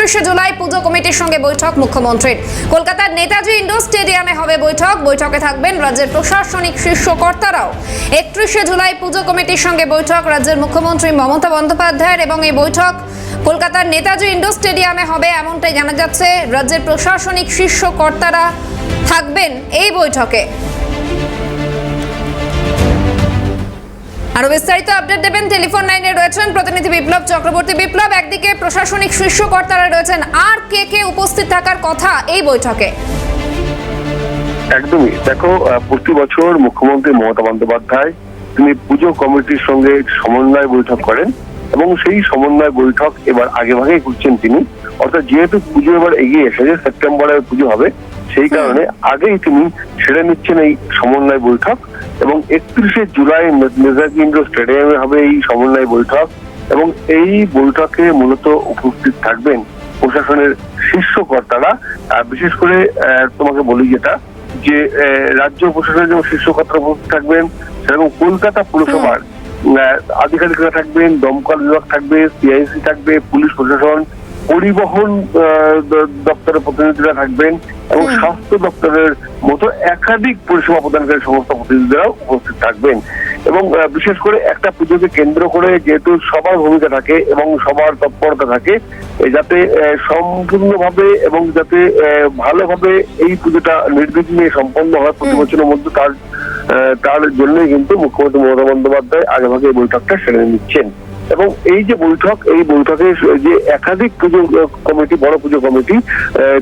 31শে জুলাই পুজো কমিটির সঙ্গে বৈঠক মুখ্যমন্ত্রীর। কলকাতার নেতাজি ইন্ডোর স্টেডিয়ামে হবে বৈঠকে থাকবেন রাজ্যের প্রশাসনিক শীর্ষ কর্তারাও। 31শে জুলাই পুজো কমিটির সঙ্গে বৈঠক রাজ্যের মুখ্যমন্ত্রী মমতা বন্দ্যোপাধ্যায়ের, এবং এই বৈঠক কলকাতার নেতাজি ইন্ডোর স্টেডিয়ামে হবে এমনটাই জানা যাচ্ছে। রাজ্যের প্রশাসনিক শীর্ষ কর্তারা থাকবেন এই বৈঠকে। আরো বিস্তারিত আপডেট দেবেন, টেলিফোন লাইনে রয়েছেন প্রতিনিধি বিপ্লব চক্রবর্তী। বিপ্লব, একদিকে প্রশাসনিক শীর্ষ কর্তারা রয়েছেন, আর কে উপস্থিত থাকার কথা এই বৈঠকে? একদমই, দেখো, প্রতি বছর মুখ্যমন্ত্রী মমতা বন্দ্যোপাধ্যায় তিনি পুজো কমিটির সঙ্গে সমন্বয় বৈঠক করেন, এবং সেই সমন্বয় বৈঠক এবার আগেভাগেই করছেন তিনি। অর্থাৎ যেহেতু পুজো এবার এগিয়ে এসেছে, সেপ্টেম্বরে পুজো হবে, সেই কারণে আগেই তিনি সেরে নিচ্ছেন এই সমন্বয় বৈঠক। এবং 31শে জুলাই নেতাজি ইন্ডোর স্টেডিয়ামে হবে এই সমন্বয় বৈঠক, এবং এই বৈঠকে মূলত উপস্থিত থাকবেন প্রশাসনের শীর্ষ কর্তারা। বিশেষ করে তোমাকে বলি যেটা, যে রাজ্য প্রশাসনের যেমন শীর্ষ কর্তারা উপস্থিত থাকবেন, সেরকম কলকাতা পুরসভার আধিকারিকরা থাকবেন, দমকল বিভাগ থাকবে, সিআইসি থাকবে, পুলিশ প্রশাসন, পরিবহন দপ্তরের প্রতিনিধিরা থাকবেন, এবং স্বাস্থ্য দপ্তরের মতো একাধিক পরিষেবা প্রদানকারী সমস্ত প্রতিনিধিরা উপস্থিত থাকবেন। এবং বিশেষ করে একটা পুজোকে কেন্দ্র করে যেহেতু সবার ভূমিকা থাকে এবং সবার তৎপরতা থাকে, যাতে সম্পূর্ণভাবে এবং যাতে ভালোভাবে এই পুজোটা নির্বিঘ্নে সম্পন্ন হয় প্রতি বছরের মধ্যে, তার জন্যই কিন্তু মুখ্যমন্ত্রী মমতা বন্দ্যোপাধ্যায় আগেভাগে এই বৈঠকটা সেরে নিচ্ছেন। এবং এই যে বৈঠক, এই বৈঠকে যে একাধিক পুজো কমিটি, বড় পুজো কমিটি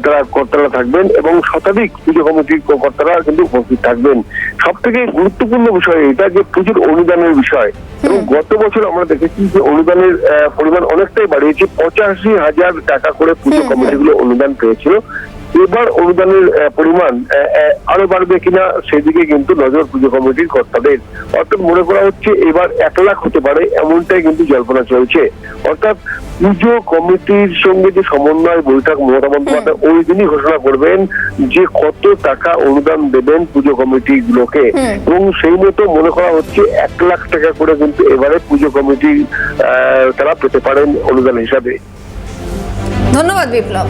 তারা কর্তারা থাকবেন, এবং শতাধিক পুজো কমিটির কর্তারা কিন্তু উপস্থিত থাকবেন। সব থেকে গুরুত্বপূর্ণ বিষয় এটা যে পুজোর অনুদানের বিষয়। এবং গত বছর আমরা দেখেছি যে অনুদানের পরিমাণ অনেকটাই বাড়িয়েছে, 85,000 টাকা করে পুজো কমিটিগুলো অনুদান পেয়েছিল। এবার অনুদানের পরিমাণ আরো বাড়বে কিনা সেদিকে কিন্তু নজর পুজো কমিটির কর্তাদের। অর্থাৎ মনে করা হচ্ছে এবার 1 লাখ হতে পারে, এমনটাই কিন্তু জল্পনা চলছে। অর্থাৎ পুজো কমিটির সঙ্গে যে সমন্বয় বৈঠক মমতা বন্দ্যোপাধ্যায় ওই দিনই ঘোষণা করবেন যে কত টাকা অনুদান দেবেন পুজো কমিটি গুলোকে, এবং সেই মতো মনে করা হচ্ছে 1 লাখ টাকা করে কিন্তু এবারে পুজো কমিটি তারা পেতে পারেন অনুদান হিসাবে। ধন্যবাদ বিপ্লব।